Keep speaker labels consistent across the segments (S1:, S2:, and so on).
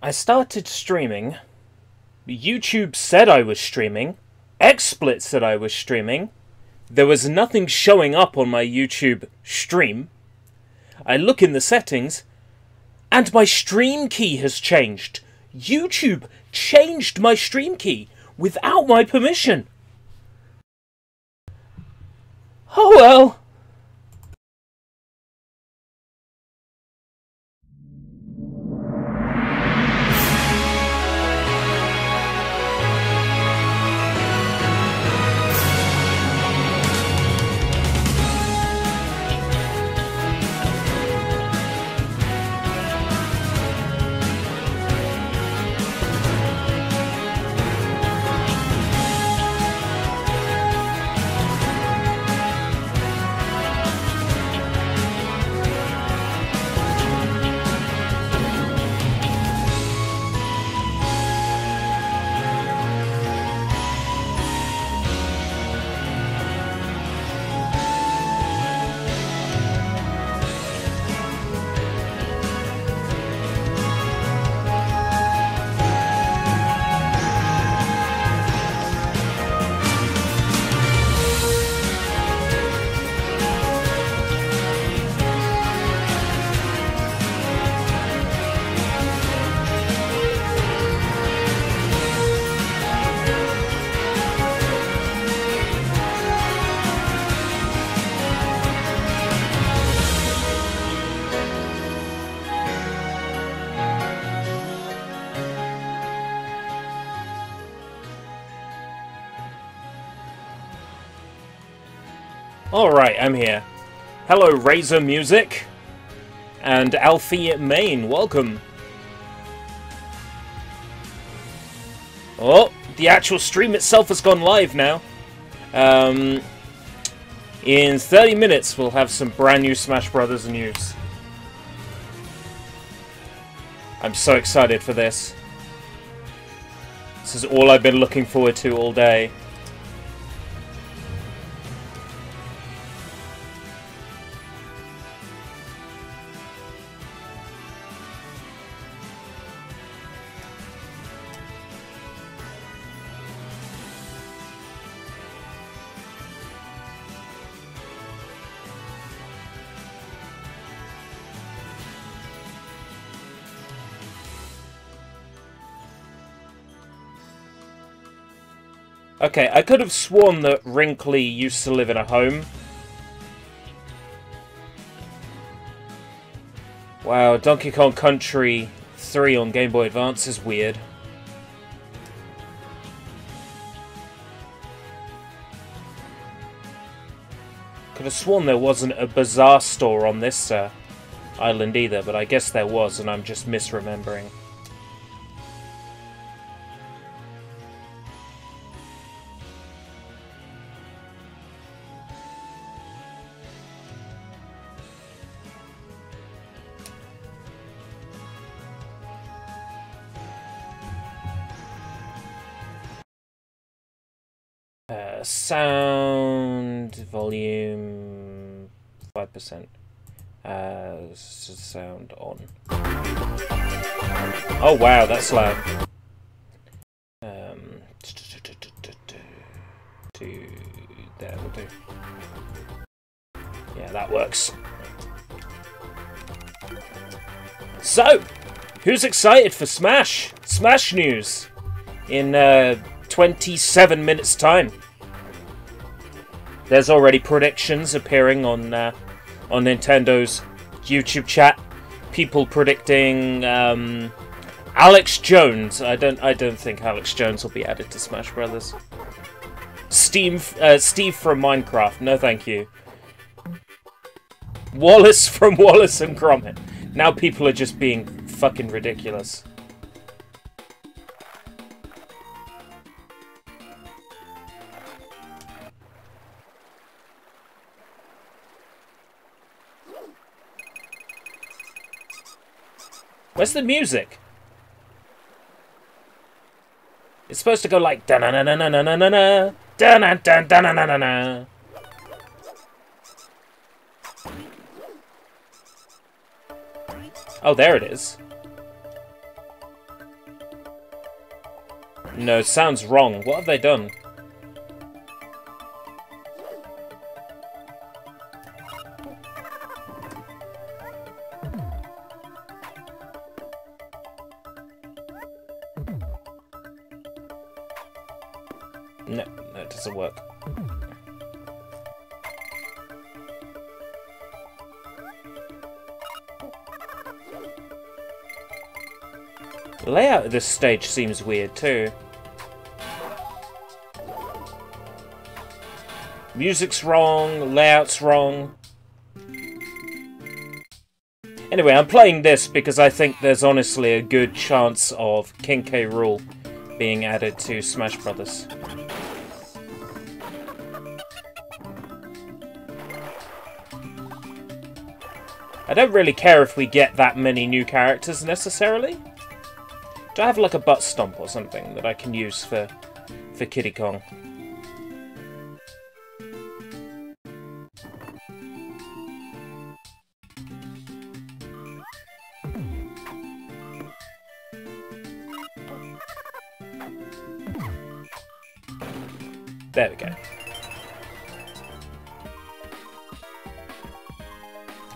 S1: I started streaming. YouTube said I was streaming. XSplit said I was streaming. There was nothing showing up on my YouTube stream. I look in the settings, and my stream key has changed. YouTube changed my stream key without my permission. Oh well. Alright, I'm here. Hello, Razor Music. And Alfie Main, welcome. Oh, the actual stream itself has gone live now. In 30 minutes, we'll have some brand new Smash Brothers news. I'm so excited for this. This is all I've been looking forward to all day. Okay, I could have sworn that Wrinkly used to live in a home. Wow, Donkey Kong Country 3 on Game Boy Advance is weird. Could have sworn there wasn't a Bazaar store on this island either, but I guess there was, and I'm just misremembering. Sound volume 5%. Sound on. Oh wow, that's loud. There will do. Yeah, that works. So, who's excited for Smash? Smash news in 27 minutes time. There's already predictions appearing on Nintendo's YouTube chat. People predicting Alex Jones. I don't think Alex Jones will be added to Smash Brothers. Steve from Minecraft. No, thank you. Wallace from Wallace and Gromit. Now people are just being fucking ridiculous. Where's the music? It's supposed to go like da na na na na na na na da na da da na na na na. Oh, there it is. No, sounds wrong. What have they done? No, that doesn't work. The layout of this stage seems weird too. Music's wrong, layout's wrong. Anyway, I'm playing this because I think there's honestly a good chance of King K. Rool being added to Smash Brothers. I don't really care if we get that many new characters necessarily. Do I have like a butt stomp or something that I can use for Kiddy Kong? There we go.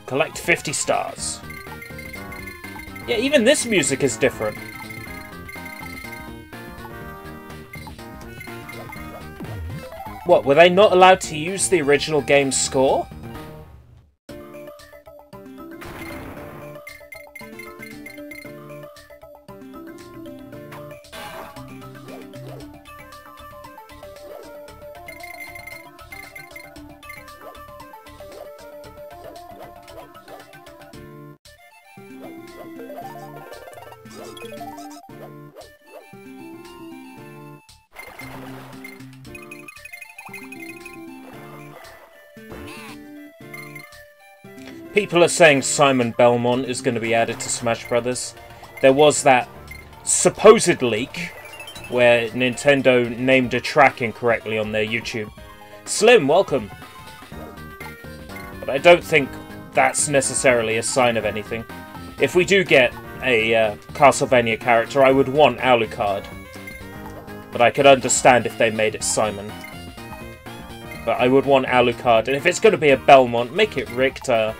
S1: Collect 50 stars. Yeah, even this music is different. What, were they not allowed to use the original game's score? People are saying Simon Belmont is going to be added to Smash Brothers. There was that supposed leak where Nintendo named a track incorrectly on their YouTube. Slim, welcome! But I don't think that's necessarily a sign of anything. If we do get a Castlevania character, I would want Alucard. But I could understand if they made it Simon. But I would want Alucard. And if it's going to be a Belmont, make it Richter.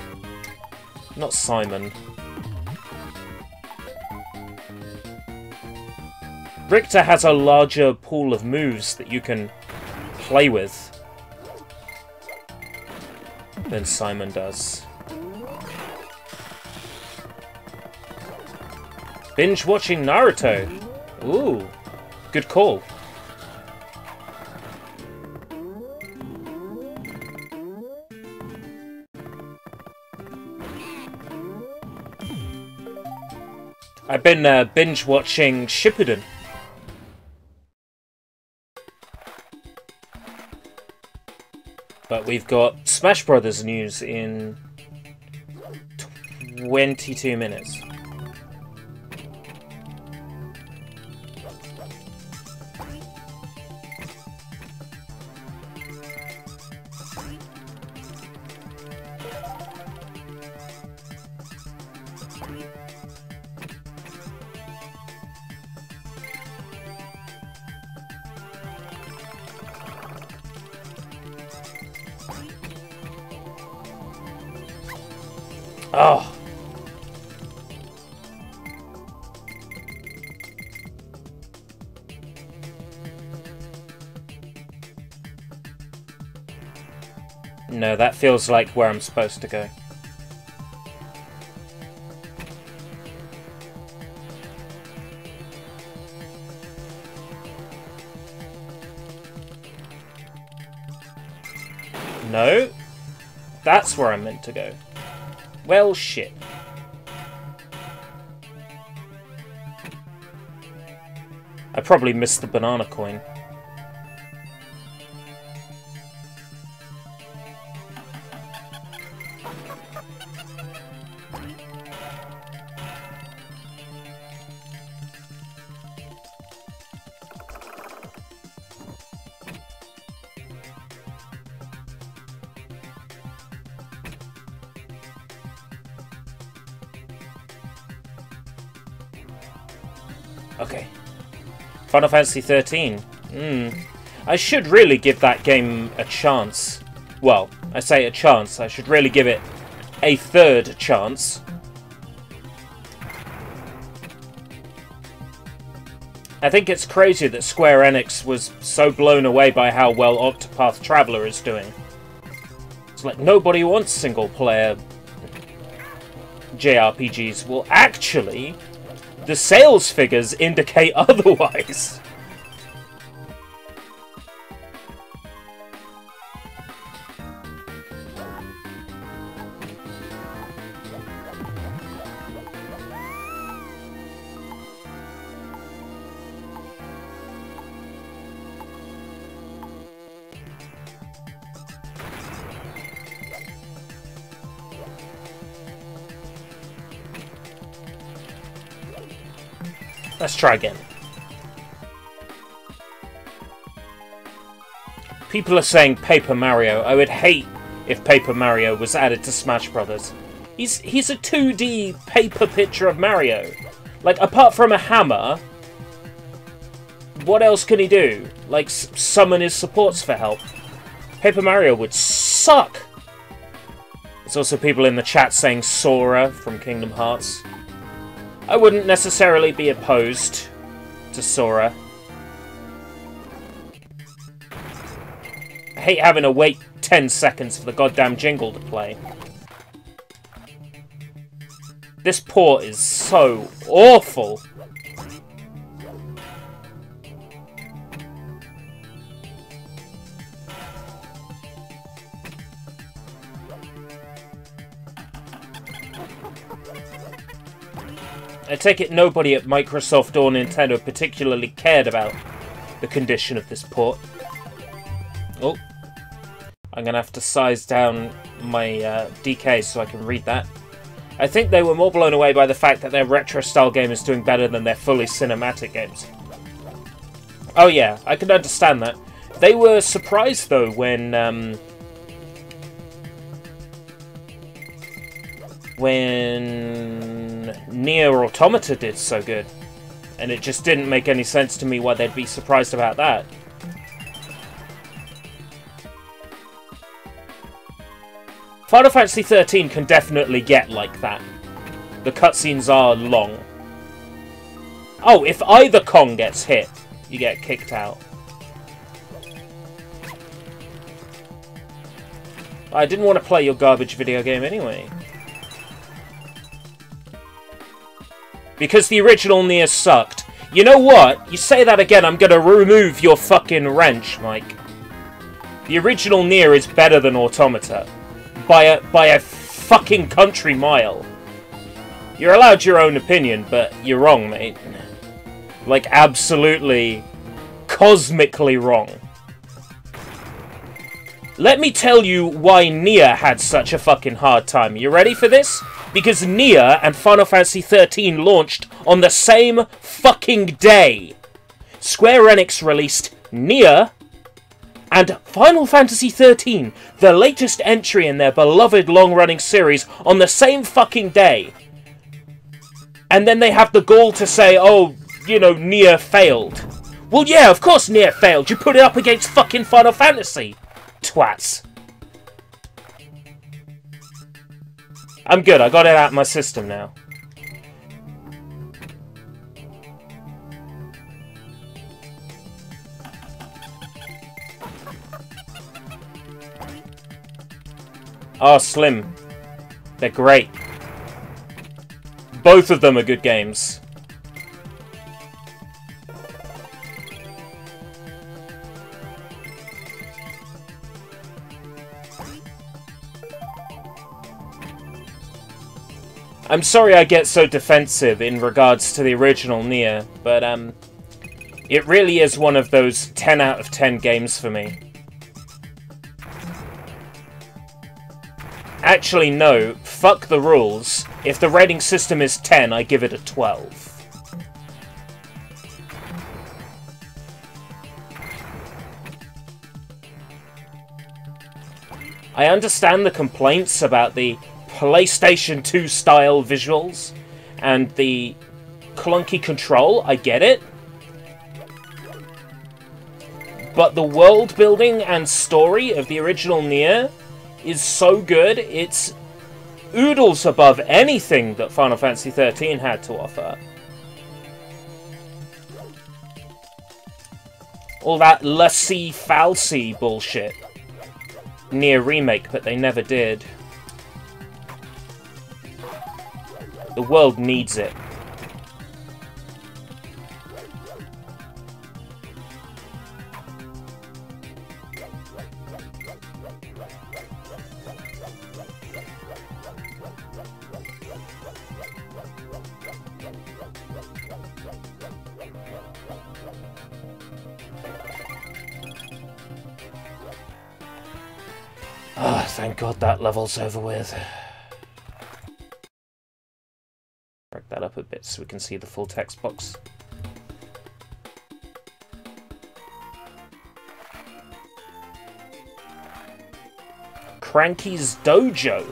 S1: Not Simon. Richter has a larger pool of moves that you can play with than Simon does. Binge watching Naruto. Ooh, good call. I've been binge watching Shippuden. But we've got Smash Brothers news in 22 minutes. Oh. No, that feels like where I'm supposed to go. No, that's where I'm meant to go. Well, shit. I probably missed the banana coin. Final Fantasy 13. I should really give that game a chance. Well, I say a chance. I should really give it a third chance. I think it's crazy that Square Enix was so blown away by how well Octopath Traveler is doing. It's like, nobody wants single-player JRPGs. Well, actually, the sales figures indicate otherwise. Let's try again. People are saying Paper Mario. I would hate if Paper Mario was added to Smash Brothers. He's a 2D paper picture of Mario. Like, apart from a hammer, what else can he do? Like, summon his supports for help. Paper Mario would suck! There's also people in the chat saying Sora from Kingdom Hearts. I wouldn't necessarily be opposed to Sora. I hate having to wait 10 seconds for the goddamn jingle to play. This port is so awful. I take it nobody at Microsoft or Nintendo particularly cared about the condition of this port. Oh. I'm going to have to size down my DK so I can read that. I think they were more blown away by the fact that their retro-style game is doing better than their fully cinematic games. Oh yeah, I can understand that. They were surprised, though, when Nier Automata did so good. And it just didn't make any sense to me why they'd be surprised about that. Final Fantasy 13 can definitely get like that. The cutscenes are long. Oh, if either Kong gets hit, you get kicked out. I didn't want to play your garbage video game anyway. Because the original Nier sucked. You know what? You say that again, I'm gonna remove your fucking wrench, Mike. The original Nier is better than Automata. By a fucking country mile. You're allowed your own opinion, but you're wrong, mate. Like, absolutely, cosmically wrong. Let me tell you why Nier had such a fucking hard time. You ready for this? Because Nier and Final Fantasy 13 launched on the same fucking day. Square Enix released Nier and Final Fantasy 13, the latest entry in their beloved long-running series, on the same fucking day. And then they have the gall to say, oh, you know, Nier failed. Well, yeah, of course Nier failed. You put it up against fucking Final Fantasy. Twats. I'm good, I got it out of my system now. Oh, Slim. They're great. Both of them are good games. I'm sorry I get so defensive in regards to the original Nier, but it really is one of those 10 out of 10 games for me. Actually, no. Fuck the rules. If the rating system is 10, I give it a 12. I understand the complaints about the PlayStation 2 style visuals and the clunky control. I get it. but the world building and story of the original Nier is so good, it's oodles above anything that Final Fantasy XIII had to offer. All that lassie-falsy bullshit. Nier remake, but they never did. The world needs it. Ah, thank God that level's over with. Drag that up a bit so we can see the full text box. Cranky's Dojo.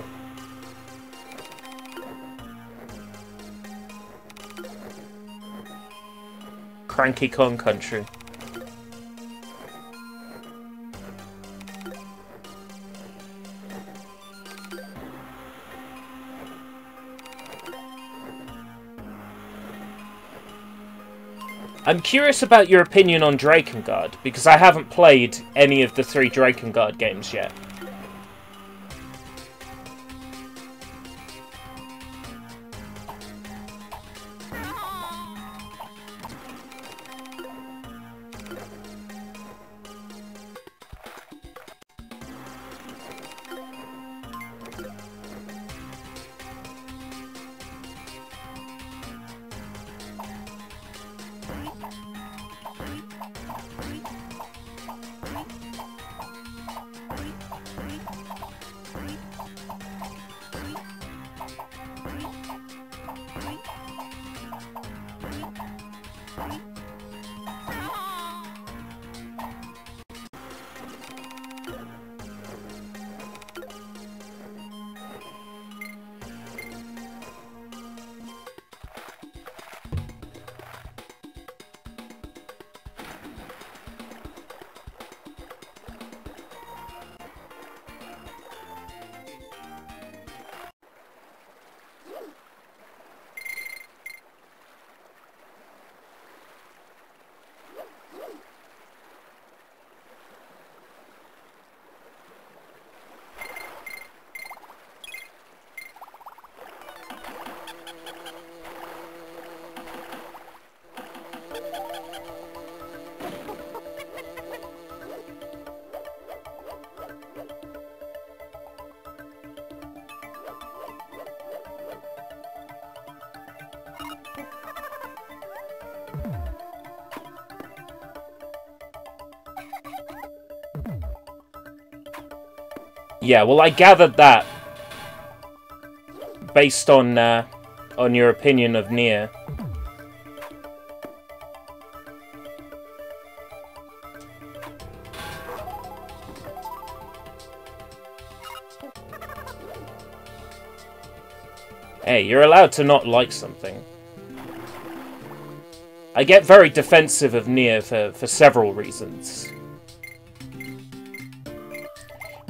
S1: Cranky Kong Country. I'm curious about your opinion on Drakengard, because I haven't played any of the 3 Drakengard games yet. Yeah, well, I gathered that based on your opinion of Nier. Hey, you're allowed to not like something. I get very defensive of Nier for several reasons.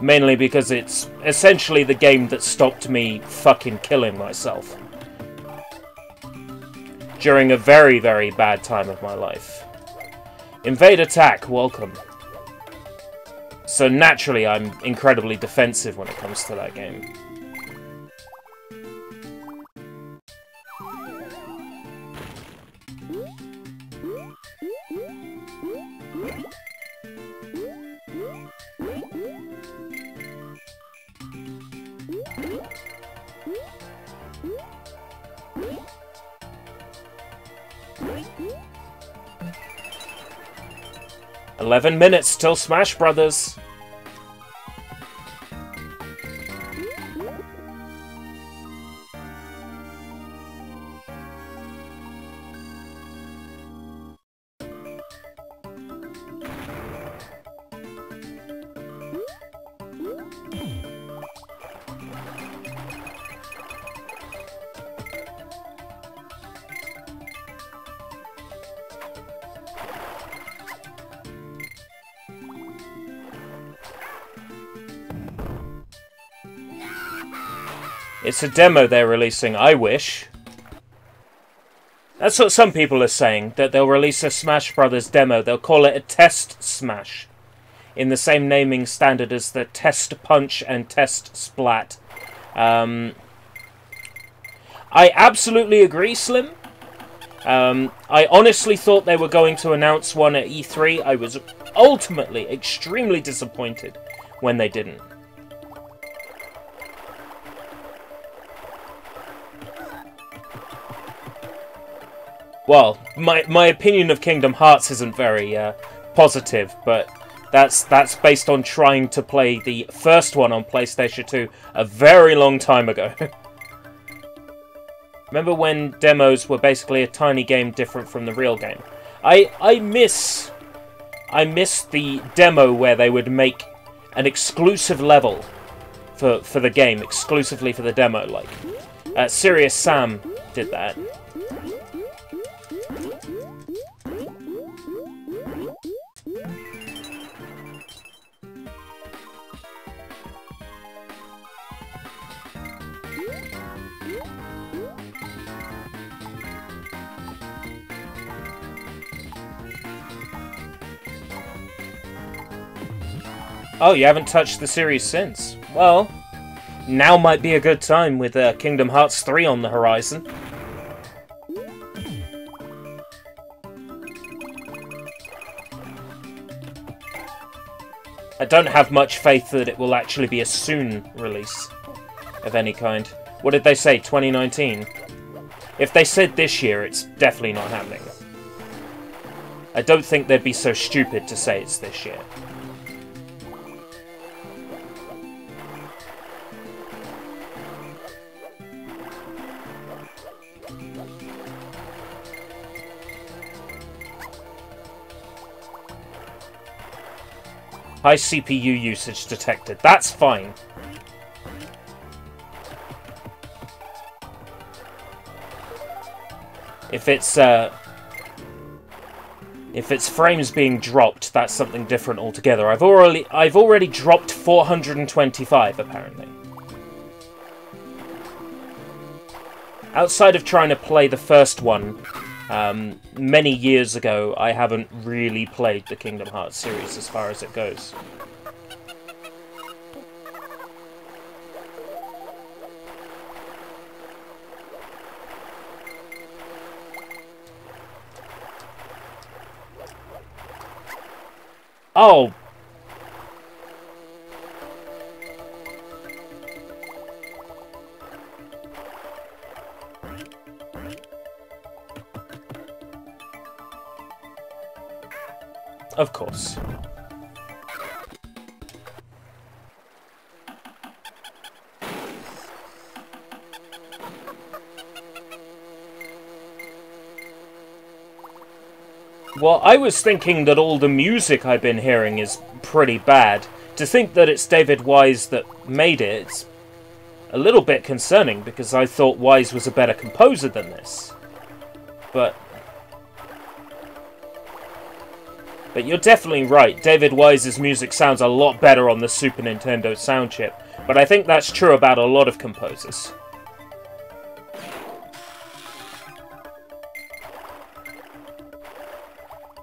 S1: Mainly because it's essentially the game that stopped me fucking killing myself. During a very, very bad time of my life. Invade Attack, welcome. So naturally I'm incredibly defensive when it comes to that game. "11 minutes till Smash Brothers." It's a demo they're releasing, I wish. That's what some people are saying, that they'll release a Smash Brothers demo. They'll call it a Test Smash, in the same naming standard as the Test Punch and Test Splat. I absolutely agree, Slim. I honestly thought they were going to announce one at E3. I was ultimately extremely disappointed when they didn't. Well, my opinion of Kingdom Hearts isn't very positive, but that's based on trying to play the first one on PlayStation 2 a very long time ago. Remember when demos were basically a tiny game different from the real game? I miss the demo where they would make an exclusive level for the game, exclusively for the demo. Like, Serious Sam did that. Oh, you haven't touched the series since? Well, now might be a good time with Kingdom Hearts 3 on the horizon. I don't have much faith that it will actually be a soon release of any kind. What did they say, 2019? If they said this year, it's definitely not happening. I don't think they'd be so stupid to say it's this year. High CPU usage detected. That's fine. If it's frames being dropped, that's something different altogether. I've already dropped 425 apparently. Outside of trying to play the first one many years ago, I haven't really played the Kingdom Hearts series as far as it goes. Oh! Of course. Well, I was thinking that all the music I've been hearing is pretty bad. To think that it's David Wise that made it, it's a little bit concerning, because I thought Wise was a better composer than this. But you're definitely right. David Wise's music sounds a lot better on the Super Nintendo sound chip. But I think that's true about a lot of composers.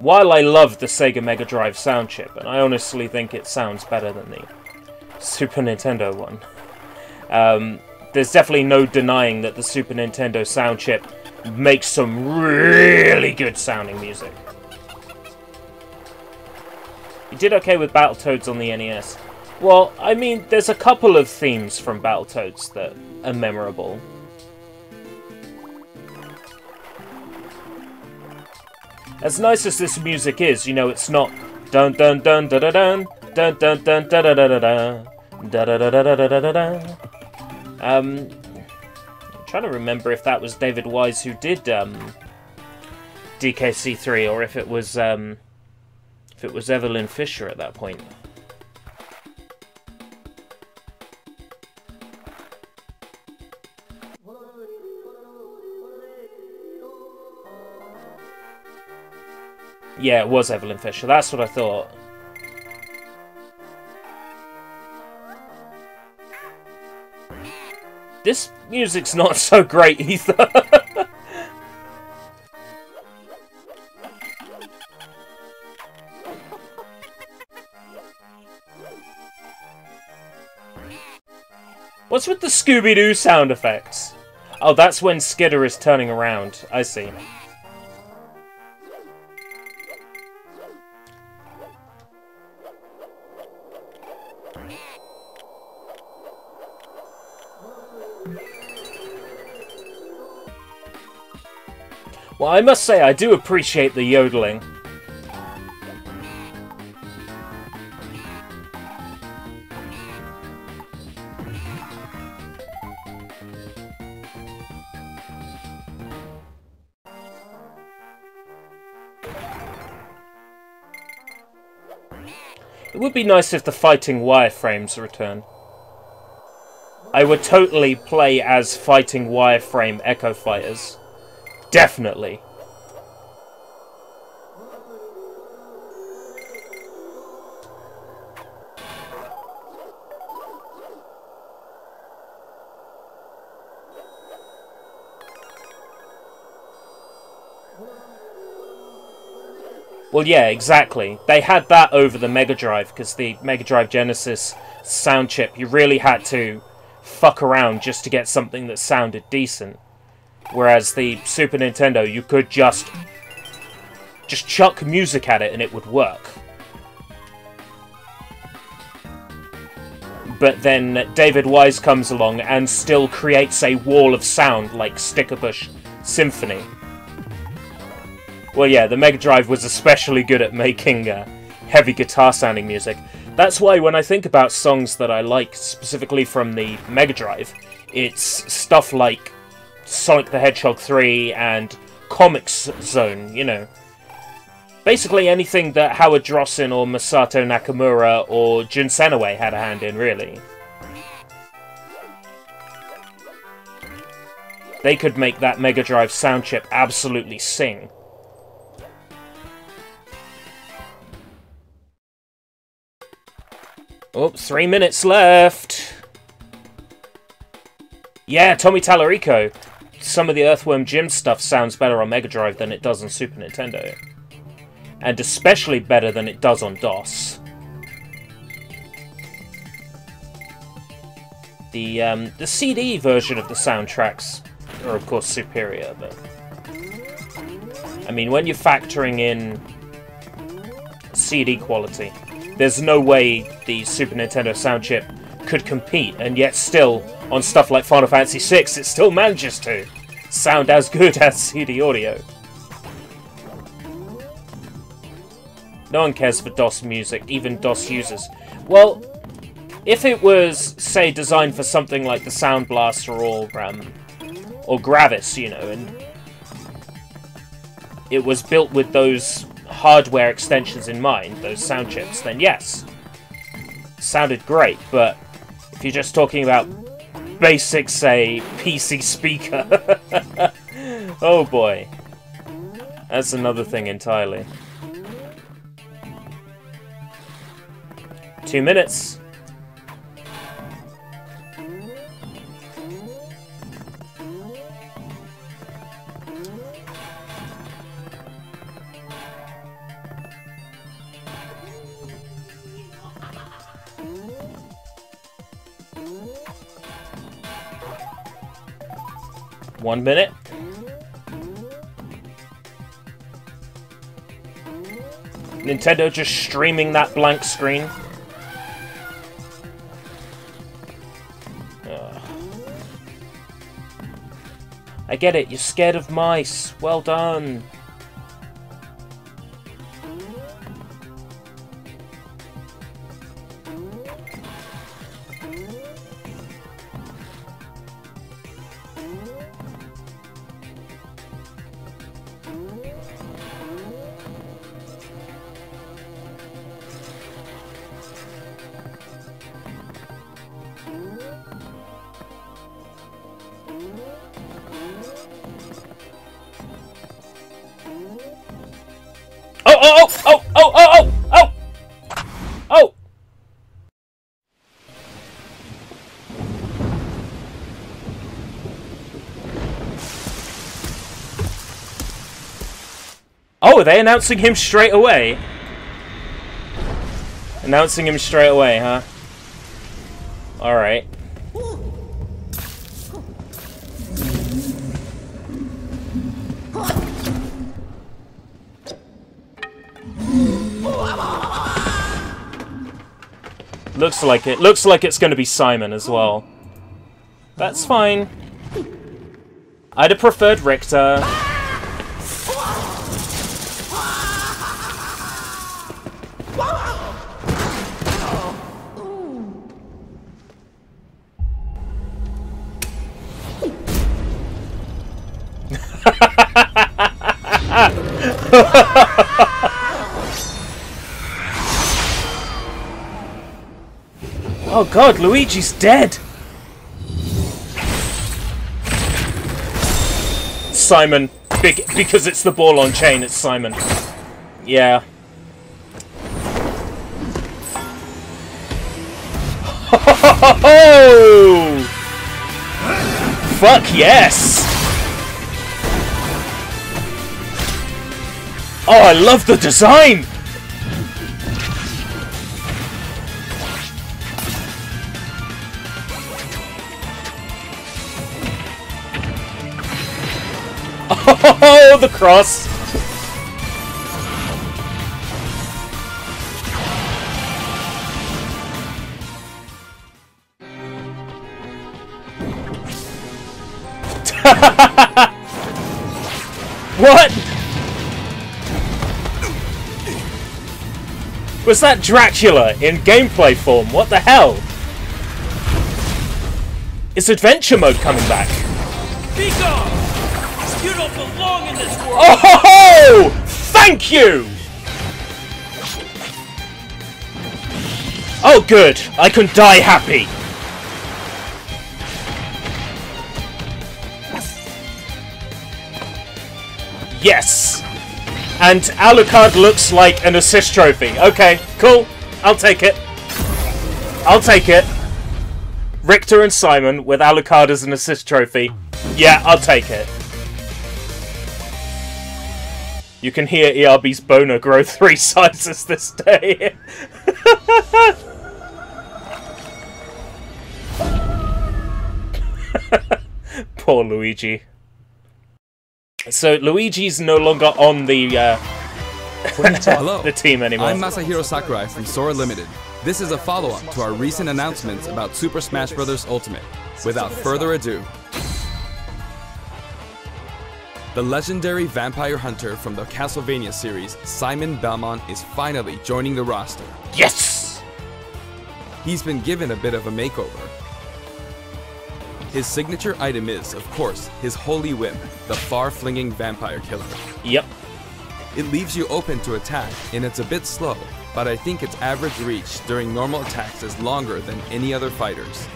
S1: While I love the Sega Mega Drive sound chip, and I honestly think it sounds better than the Super Nintendo one, there's definitely no denying that the Super Nintendo sound chip makes some really good sounding music. You did okay with Battletoads on the NES. Well, I mean, there's a couple of themes from Battletoads that are memorable. As nice as this music is, you know, it's not dun dun dun da da dun dun dun dun da da da da da da da da da da da da. I'm trying to remember if that was David Wise who did DKC3, or if it was Evelyn Fisher at that point. Yeah, it was Evelyn Fisher. That's what I thought. This music's not so great either. What's with the Scooby-Doo sound effects? Oh, that's when Skidder is turning around. I see. Well, I must say, I do appreciate the yodeling. It would be nice if the fighting wireframes return. I would totally play as fighting wireframe Echo Fighters. Definitely. Well, yeah, exactly. They had that over the Mega Drive, because the Mega Drive Genesis sound chip, you really had to fuck around just to get something that sounded decent. Whereas the Super Nintendo, you could just chuck music at it and it would work. But then David Wise comes along and still creates a wall of sound like Stickerbush Symphony. Well, yeah, the Mega Drive was especially good at making heavy guitar-sounding music. That's why when I think about songs that I like, specifically from the Mega Drive, it's stuff like Sonic the Hedgehog 3 and Comics Zone, you know. Basically anything that Howard Drossen or Masato Nakamura or Jun Senoway had a hand in, really. They could make that Mega Drive sound chip absolutely sing. Oh, 3 minutes left. Yeah, Tommy Tallarico. Some of the Earthworm Jim stuff sounds better on Mega Drive than it does on Super Nintendo. And especially better than it does on DOS. The CD version of the soundtracks are of course superior, but I mean, when you're factoring in CD quality, there's no way the Super Nintendo sound chip could compete, and yet still, on stuff like Final Fantasy VI, it still manages to sound as good as CD audio. No one cares for DOS music, even DOS users. Well, if it was, say, designed for something like the Sound Blaster or Gravis, you know, and it was built with those hardware extensions in mind, those sound chips, then yes, sounded great. But if you're just talking about basic, say, PC speaker, oh boy, that's another thing entirely. 2 minutes. One minute. Nintendo just streaming that blank screen. I get it, you're scared of mice. Well done. Oh, are they announcing him straight away? Announcing him straight away, huh? Alright. Looks like it. Looks like it's going to be Simon as well. That's fine. I'd have preferred Richter. Oh god, Luigi's dead! Simon. Because it's the ball on chain, it's Simon. Yeah. Oh! Fuck yes! Oh, I love the design! Oh, the cross! What? Was that Dracula in gameplay form? What the hell? Is adventure mode coming back?
S2: Be gone! You don't belong in this world!
S1: Oh! Thank you! Oh good, I can die happy. Yes! And Alucard looks like an assist trophy. Okay, cool. I'll take it. I'll take it. Richter and Simon with Alucard as an assist trophy. Yeah, I'll take it. You can hear ERB's boner grow 3 sizes this day. Poor Luigi. So Luigi's no longer on the
S3: Hello,
S1: the team anymore.
S3: I'm Masahiro Sakurai from Sora Limited. This is a follow-up to our recent announcements about Super Smash Bros. Ultimate. Without further ado, the legendary vampire hunter from the Castlevania series, Simon Belmont, is finally joining the roster.
S1: Yes!
S3: He's been given a bit of a makeover. His signature item is, of course, his holy whip, the far-flinging vampire killer.
S1: Yep.
S3: It leaves you open to attack, and it's a bit slow, but I think its average reach during normal attacks is longer than any other fighter's.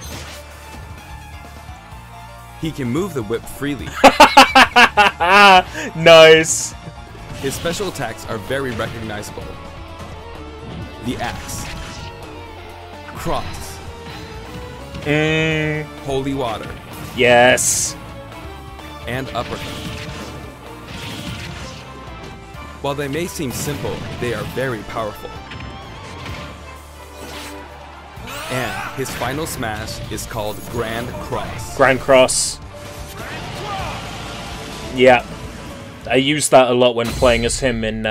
S3: He can move the whip freely.
S1: Nice.
S3: His special attacks are very recognizable. The axe, cross, holy water,
S1: yes,
S3: and uppercut. While they may seem simple, they are very powerful. And his final smash is called Grand Cross.
S1: Grand Cross. Yeah, I use that a lot when playing as him in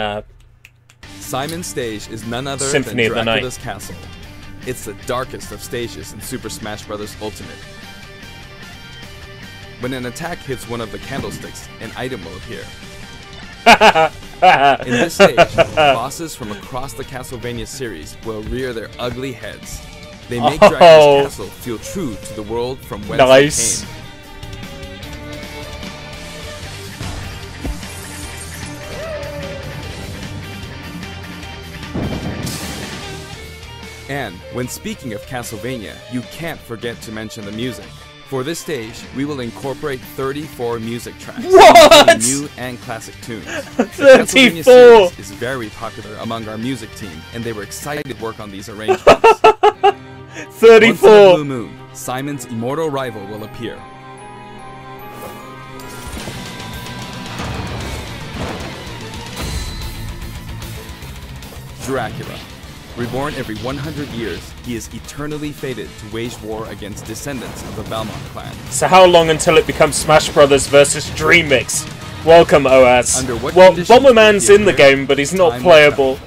S3: Simon's stage is none other
S1: Symphony
S3: than
S1: of the Night.
S3: Dracula's castle. It's the darkest of stages in Super Smash Bros. Ultimate. When an attack hits one of the candlesticks, an item will appear. In this stage, bosses from across the Castlevania series will rear their ugly heads. They make Dracula's castle feel true to the world from whence
S1: nice.
S3: it came. And when speaking of Castlevania, you can't forget to mention the music. For this stage, we will incorporate 34 music tracks, including new and classic tunes. The
S1: 34!
S3: Castlevania series is very popular among our music team, and they were excited to work on these arrangements.
S1: 34!
S3: Once in a blue moon, Simon's immortal rival will appear. Dracula. Reborn every 100 years, he is eternally fated to wage war against descendants of the Belmont clan.
S1: So how long until it becomes Smash Brothers versus Dream Mix? Welcome, OAS.
S3: Under what
S1: well,
S3: conditions
S1: Bomberman's
S3: will he
S1: in the
S3: appear?
S1: game, but he's not
S3: Time will
S1: playable.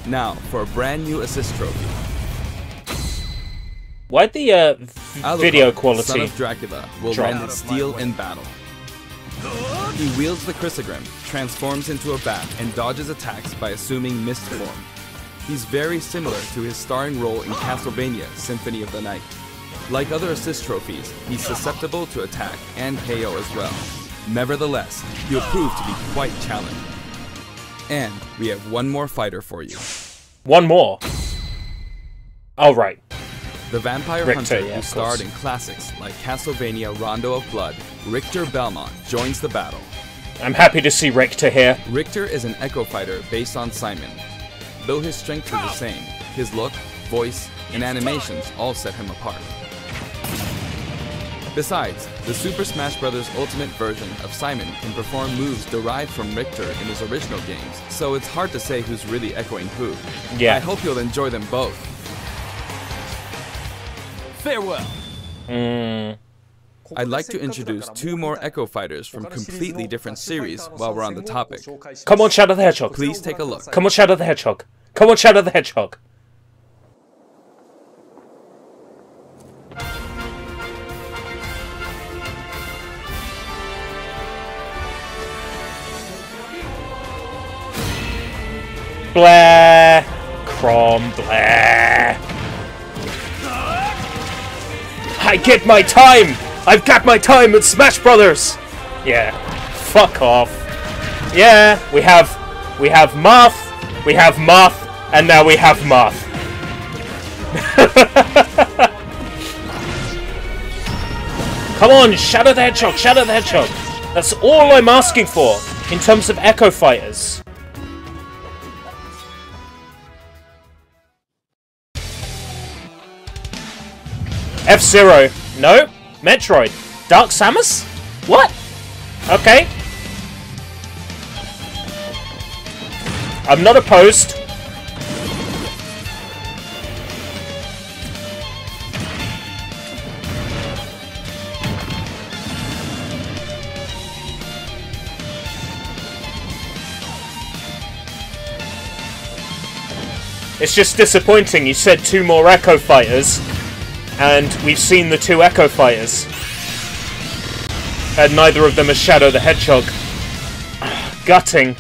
S3: Now, for a brand new assist trophy.
S1: Why'd the video
S3: Alucard,
S1: quality
S3: son of Dracula, will
S1: drop?
S3: lend its steel in battle. He wields the Chrysogrim, transforms into a bat, and dodges attacks by assuming mist form. He's very similar to his starring role in Castlevania Symphony of the Night. Like other assist trophies, he's susceptible to attack and KO as well. Nevertheless, he'll prove to be quite challenging. And we have one more fighter for you.
S1: One more? Oh, right.
S3: The vampire
S1: Richter,
S3: hunter
S1: yeah,
S3: who
S1: of
S3: starred
S1: course.
S3: in classics like Castlevania Rondo of Blood, Richter Belmont, joins the battle.
S1: I'm happy to see Richter here.
S3: Richter is an echo fighter based on Simon. Though his strengths are the same, his look, voice, and animations all set him apart. Besides, the Super Smash Bros. Ultimate version of Simon can perform moves derived from Richter in his original games, so it's hard to say who's really echoing who.
S1: Yeah.
S3: I hope you'll enjoy them both.
S2: Farewell.
S3: I'd like to introduce two more Echo Fighters from completely different series while we're on the topic.
S1: Come on, Shadow the Hedgehog.
S3: Please take a look.
S1: Come on, Shadow the Hedgehog. Come on, Shadow the Hedgehog. Blah. Crom. Blah. I get my time! I've got my time with Smash Brothers! Yeah. Fuck off. Yeah, we have Marth, and now we have Marth. Come on, Shadow the Hedgehog, Shadow the Hedgehog. That's all I'm asking for in terms of Echo Fighters. F-Zero. No. Metroid. Dark Samus? What? Okay. I'm not opposed. It's just disappointing you said two more Echo Fighters, and we've seen the two Echo Fighters. And neither of them is Shadow the Hedgehog. Gutting.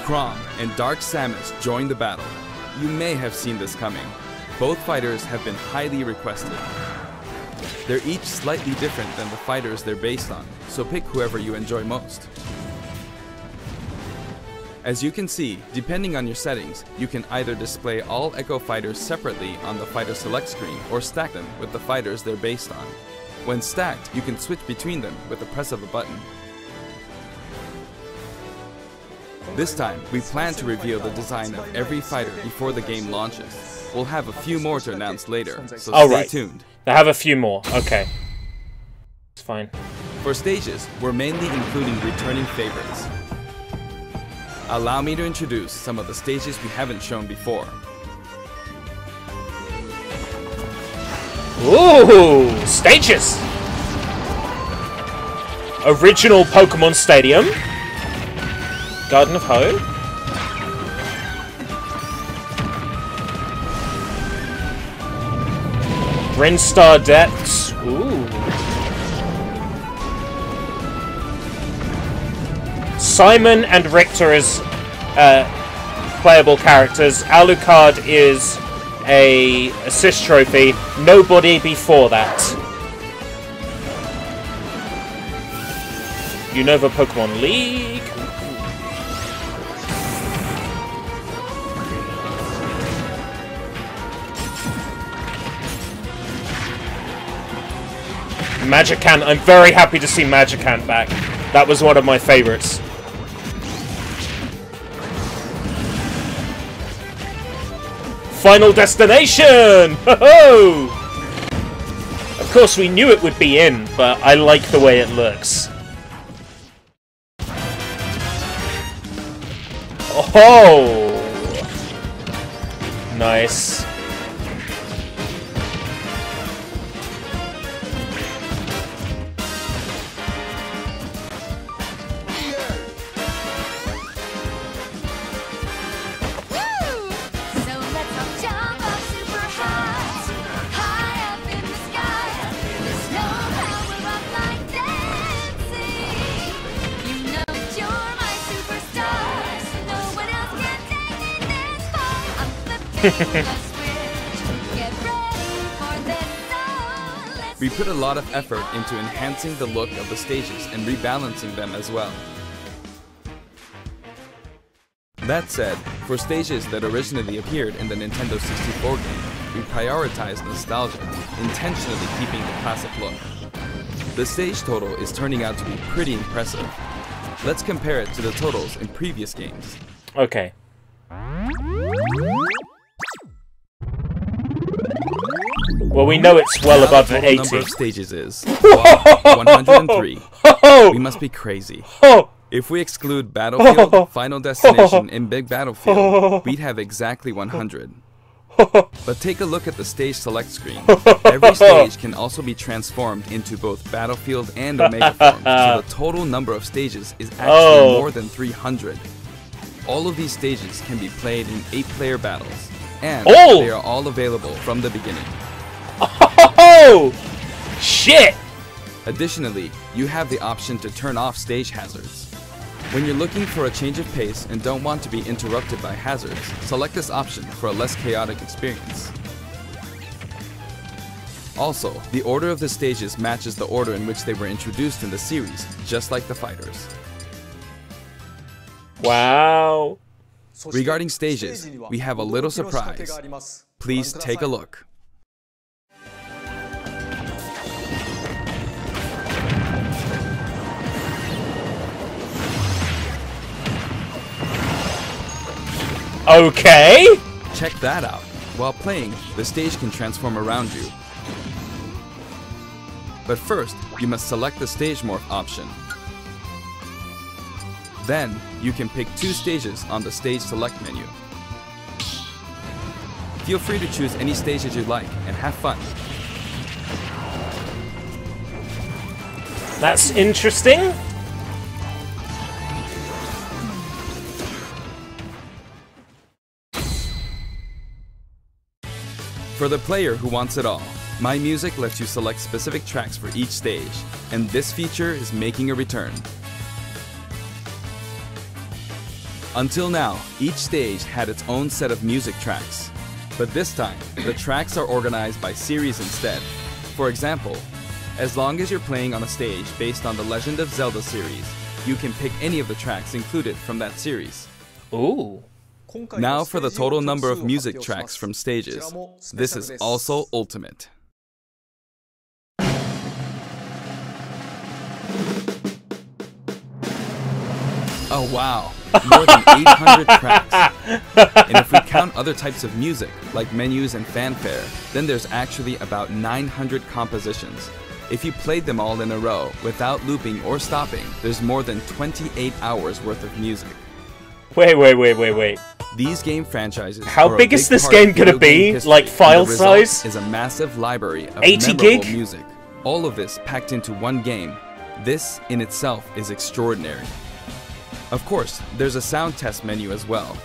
S3: Chrom and Dark Samus join the battle. You may have seen this coming. Both fighters have been highly requested. They're each slightly different than the fighters they're based on, so pick whoever you enjoy most. As you can see, depending on your settings, you can either display all Echo Fighters separately on the Fighter Select screen or stack them with the fighters they're based on. When stacked, you can switch between them with the press of a button. This time, we plan to reveal the design of every fighter before the game launches. We'll have a few more to announce later, so stay tuned.
S1: I have a few more. Okay. It's fine.
S3: For stages, we're mainly including returning favorites. Allow me to introduce some of the stages we haven't shown before.
S1: Ooh, stages! Original Pokemon Stadium. Garden of Hope. Brinstar Depths. Ooh. Simon and Richter as playable characters. Alucard is a assist trophy. Nobody before that. Unova Pokemon League. Magikarp. I'm very happy to see Magikarp back. That was one of my favorites. Final Destination! Ho-ho! Of course, we knew it would be in, but I like the way it looks. ho! Nice.
S3: We put a lot of effort into enhancing the look of the stages and rebalancing them as well. That said, for stages that originally appeared in the Nintendo 64 game, we prioritized nostalgia, intentionally keeping the classic look. The stage total is turning out to be pretty impressive. Let's compare it to the totals in previous games.
S1: Okay. Well, we know it's well above the 80.
S3: The number of stages is 103. We must be crazy. If we exclude Battlefield, Final Destination, and Big Battlefield, we'd have exactly 100. But take a look at the stage select screen. Every stage can also be transformed into both Battlefield and Omega forms, so the total number of stages is actually more than 300. All of these stages can be played in 8-player battles, and they are all available from the beginning.
S1: Oh! Shit!
S3: Additionally, you have the option to turn off stage hazards. When you're looking for a change of pace and don't want to be interrupted by hazards, select this option for a less chaotic experience. Also, the order of the stages matches the order in which they were introduced in the series, just like the fighters.
S1: Wow.
S3: Regarding stages, we have a little surprise. Please take a look.
S1: Okay.
S3: Check that out. While playing, the stage can transform around you. But first, you must select the stage morph option. Then, you can pick 2 stages on the stage select menu. Feel free to choose any stages you like and have fun.
S1: That's interesting.
S3: For the player who wants it all, My Music lets you select specific tracks for each stage, and this feature is making a return. Until now, each stage had its own set of music tracks, but this time, the tracks are organized by series instead. For example, as long as you're playing on a stage based on the Legend of Zelda series, you can pick any of the tracks included from that series.
S1: Ooh.
S3: Now for the total number of music tracks from stages. This is also ultimate. Oh wow, more than 800 tracks. And if we count other types of music, like menus and fanfare, then there's actually about 900 compositions. If you played them all in a row, without looping or stopping, there's more than 28 hours worth of music.
S1: Wait.
S3: These game franchises.
S1: How big is this game gonna be? Like file size?
S3: Is a massive library of
S1: 80
S3: memorable
S1: gig?
S3: music. All of this packed into one game. This in itself is extraordinary. Of course, there's a sound test menu as well.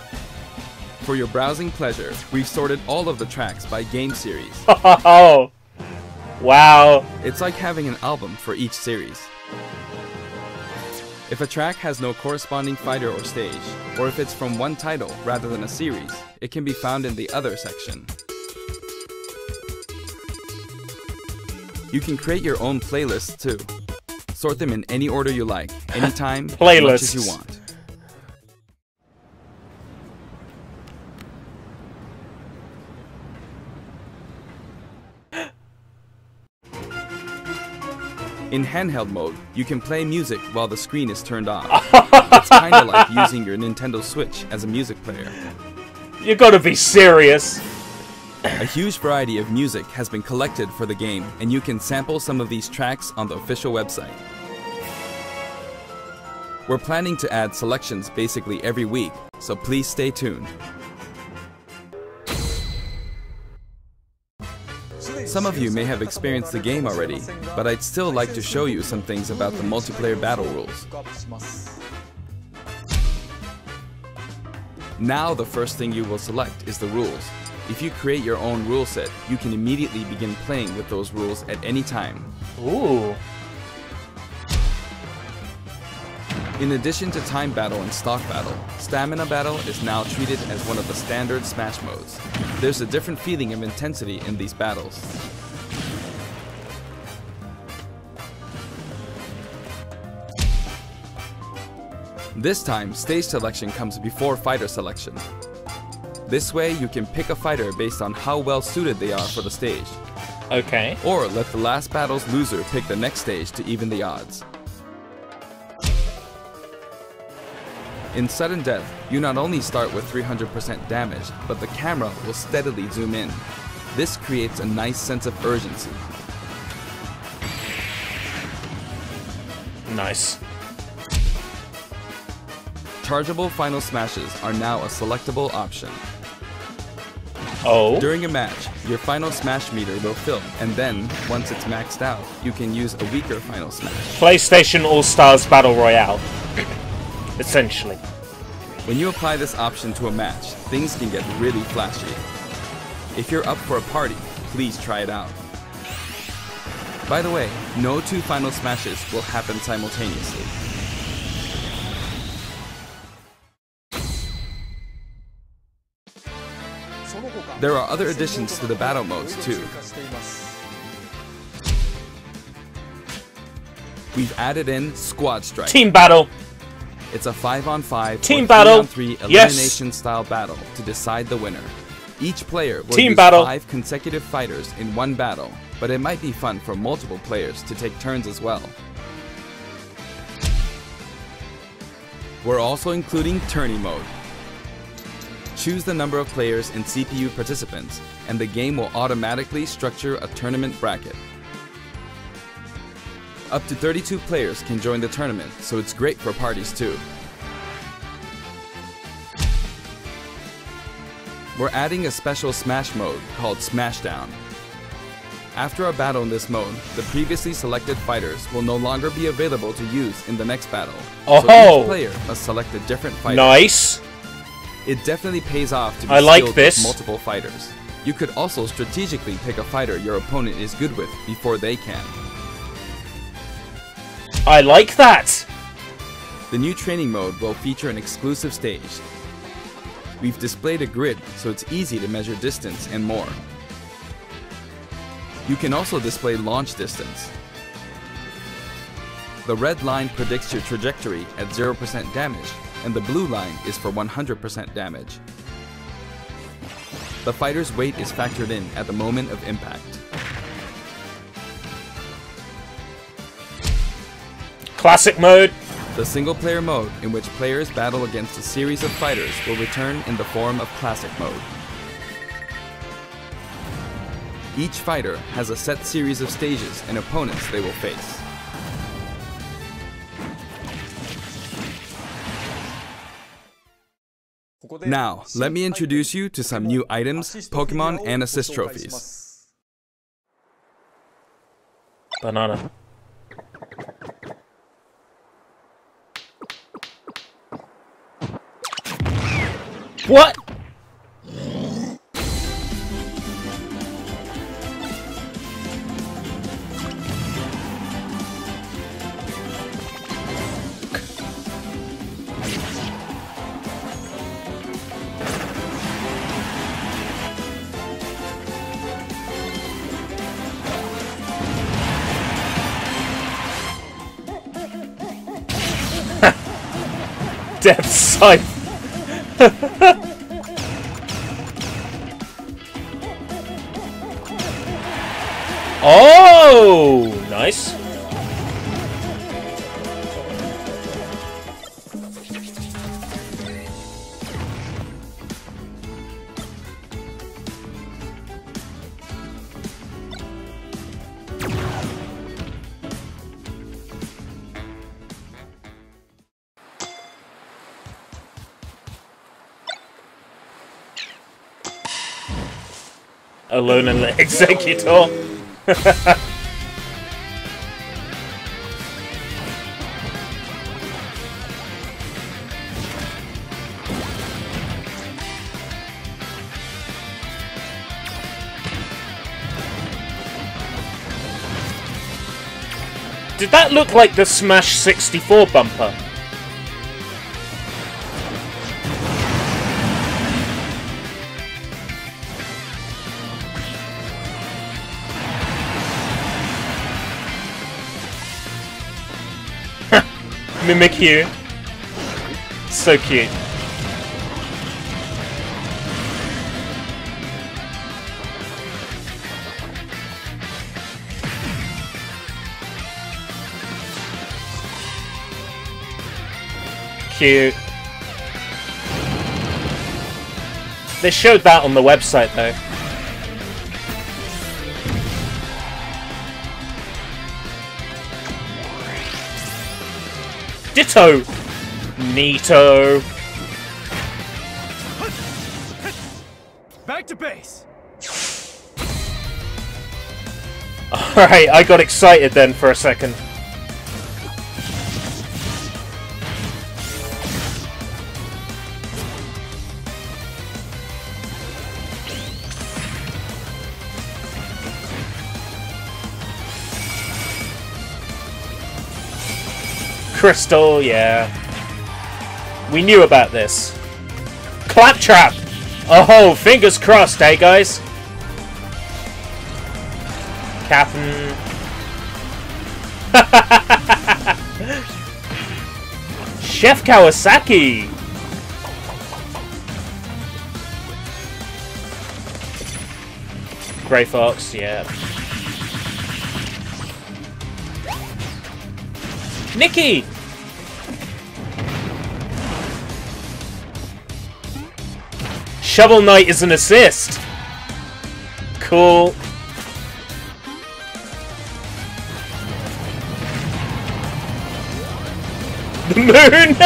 S3: For your browsing pleasure, we've sorted all of the tracks by game series.
S1: Oh, wow.
S3: It's like having an album for each series. If a track has no corresponding fighter or stage, or if it's from one title rather than a series, it can be found in the Other section. You can create your own playlists too. Sort them in any order you like, anytime, as much as you want. In handheld mode, you can play music while the screen is turned off. It's kinda like using your Nintendo Switch as a music player.
S1: You gotta be serious.
S3: A huge variety of music has been collected for the game, and you can sample some of these tracks on the official website. We're planning to add selections basically every week, so please stay tuned. Some of you may have experienced the game already, but I'd still like to show you some things about the multiplayer battle rules. Now the first thing you will select is the rules. If you create your own rule set, you can immediately begin playing with those rules at any time.
S1: Ooh.
S3: In addition to time battle and stock battle, stamina battle is now treated as one of the standard Smash modes. There's a different feeling of intensity in these battles. This time, stage selection comes before fighter selection. This way, you can pick a fighter based on how well suited they are for the stage.
S1: Okay.
S3: Or let the last battle's loser pick the next stage to even the odds. In sudden death, you not only start with 300% damage, but the camera will steadily zoom in. This creates a nice sense of urgency.
S1: Nice.
S3: Chargeable final smashes are now a selectable option.
S1: Oh.
S3: During a match, your final smash meter will fill, and then, once it's maxed out, you can use a weaker final smash.
S1: PlayStation All-Stars Battle Royale. Essentially.
S3: When you apply this option to a match, things can get really flashy. If you're up for a party, please try it out. By the way, no two final smashes will happen simultaneously. There are other additions to the battle modes too. We've added in Squad Strike.
S1: Team battle.
S3: It's a 5-on-5
S1: Team
S3: or
S1: battle.
S3: 3-on-3
S1: Yes.
S3: elimination style battle to decide the winner. Each player will
S1: Team
S3: use
S1: battle.
S3: 5 consecutive fighters in one battle, but it might be fun for multiple players to take turns as well. We're also including tourney mode. Choose the number of players and CPU participants, and the game will automatically structure a tournament bracket. Up to 32 players can join the tournament, so it's great for parties too. We're adding a special Smash mode called Smashdown. After a battle in this mode, the previously selected fighters will no longer be available to use in the next battle.
S1: Oh!
S3: So each player must select a different fighter.
S1: Nice.
S3: It definitely pays off to be
S1: I like
S3: skilled
S1: this.
S3: with multiple fighters. You could also strategically pick a fighter your opponent is good with before they can.
S1: I like that.
S3: The new training mode will feature an exclusive stage. We've displayed a grid so it's easy to measure distance and more. You can also display launch distance. The red line predicts your trajectory at 0% damage, and the blue line is for 100% damage. The fighter's weight is factored in at the moment of impact.
S1: Classic mode.
S3: The single-player mode, in which players battle against a series of fighters, will return in the form of Classic mode. Each fighter has a set series of stages and opponents they will face. Now, let me introduce you to some new items, Pokemon, and assist trophies.
S1: Banana. What? Death Scythe. Oh, nice. Alone in the Executor. Did that look like the Smash 64 bumper? Mimikyu. So cute. Cute. They showed that on the website though. Ditto! Neato!
S2: Back to base.
S1: Alright, I got excited then for a second. Crystal, yeah. We knew about this. Claptrap! Oh, fingers crossed, eh, guys? Captain. Chef Kawasaki! Grey Fox, yeah. Nikki! Shovel Knight is an assist! Cool. The moon!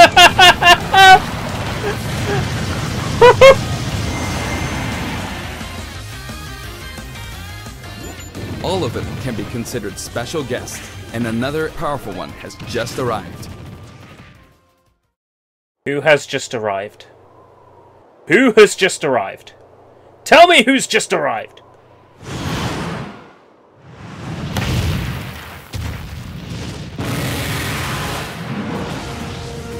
S3: All of them can be considered special guests, and another powerful one has just arrived.
S1: Who has just arrived? Who has just arrived? Tell me who's just arrived!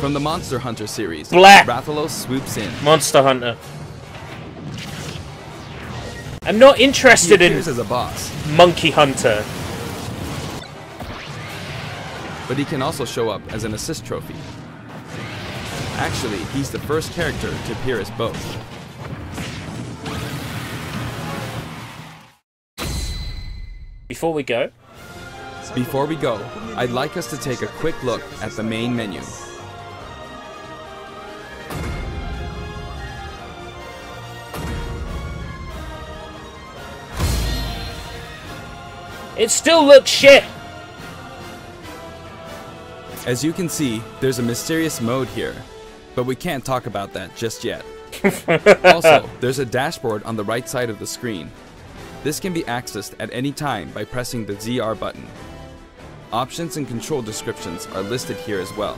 S3: From the Monster Hunter series,
S1: Blah.
S3: Rathalos swoops in.
S1: Monster Hunter. I'm not interested
S3: He
S1: in
S3: appears as a boss,
S1: Monkey Hunter.
S3: but he can also show up as an assist trophy. Actually, he's the first character to appear as both.
S1: Before we go,
S3: I'd like us to take a quick look at the main menu.
S1: it still looks shit!
S3: As you can see, there's a mysterious mode here, but we can't talk about that just yet. Also, there's a dashboard on the right side of the screen. This can be accessed at any time by pressing the ZR button. Options and control descriptions are listed here as well.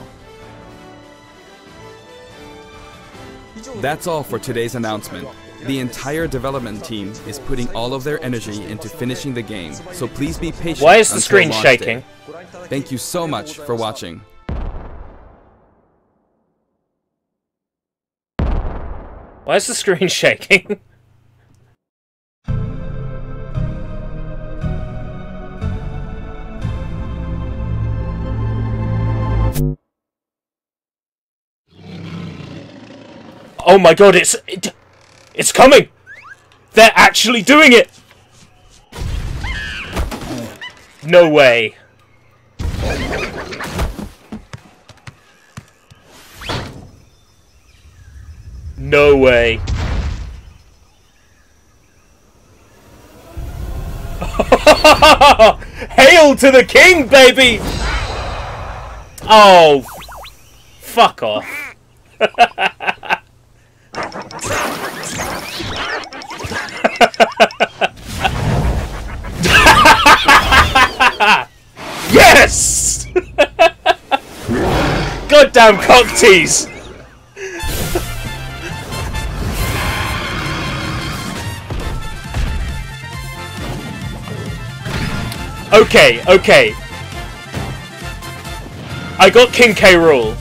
S3: That's all for today's announcement. The entire development team is putting all of their energy into finishing the game, so please be patient.
S1: Why is the
S3: until
S1: screen
S3: launch
S1: shaking?
S3: day. Thank you so much for watching.
S1: Why is the screen shaking? Oh my god, it's coming! They're actually doing it! No way. No way. Hail to the king, baby! Oh, fuck off. Yes! Goddamn cock tease! Okay, okay. I got King K. Rool.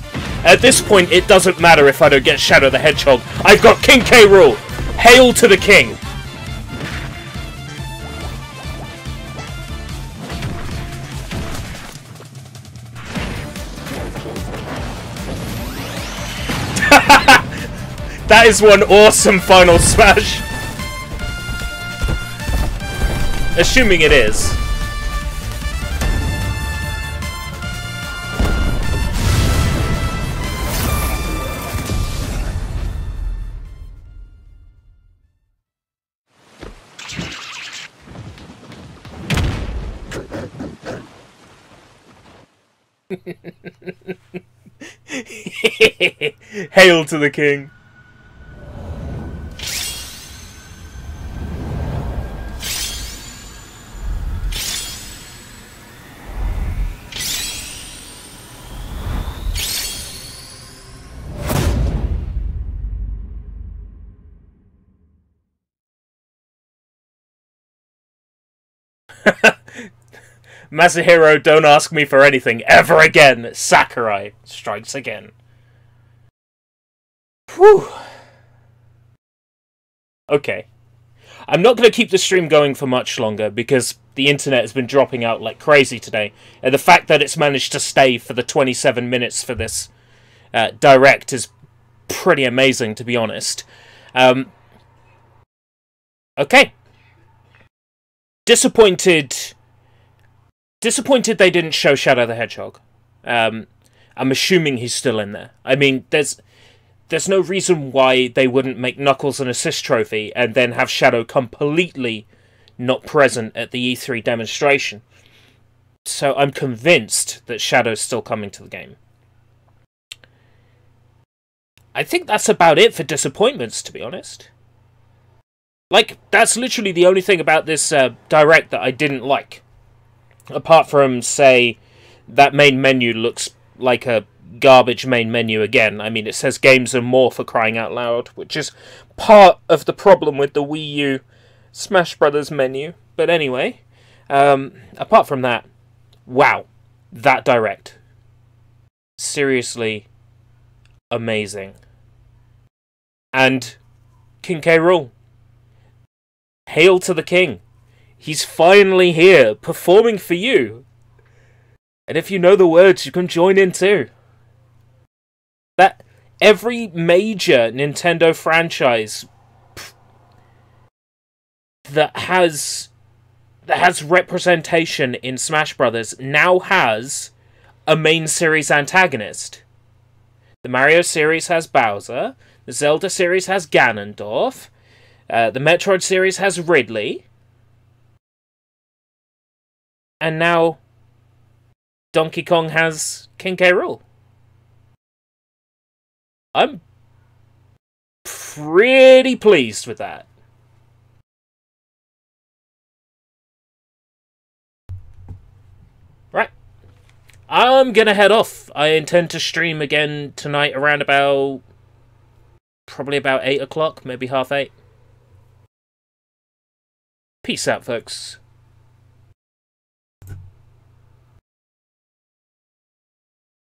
S1: At this point, it doesn't matter if I don't get Shadow the Hedgehog. I've got King K. Rool. Hail to the king. That is one awesome final smash. Assuming it is. Hail to the king. Masahiro, don't ask me for anything ever again. Sakurai strikes again. Whew. Okay. I'm not going to keep the stream going for much longer because the internet has been dropping out like crazy today. And the fact that it's managed to stay for the 27 minutes for this direct is pretty amazing, to be honest. Okay. Disappointed they didn't show Shadow the Hedgehog. I'm assuming he's still in there. I mean, there's no reason why they wouldn't make Knuckles an assist trophy and then have Shadow completely not present at the E3 demonstration. So I'm convinced that Shadow's still coming to the game. I think that's about it for disappointments, to be honest. Like, that's literally the only thing about this direct that I didn't like. Apart from, say, that main menu looks like a garbage main menu again. I mean, it says games and more for crying out loud, which is part of the problem with the Wii U Smash Brothers menu. But anyway, apart from that, wow, that direct. Seriously amazing. And King K. Rool. Hail to the king. He's finally here, performing for you. And if you know the words, you can join in too. That every major Nintendo franchise that has representation in Smash Brothers now has a main series antagonist. The Mario series has Bowser. The Zelda series has Ganondorf. The Metroid series has Ridley. And now Donkey Kong has King K. Rool. I'm pretty pleased with that. Right. I'm gonna head off. I intend to stream again tonight around about... probably about 8 o'clock, maybe half 8. Peace out, folks.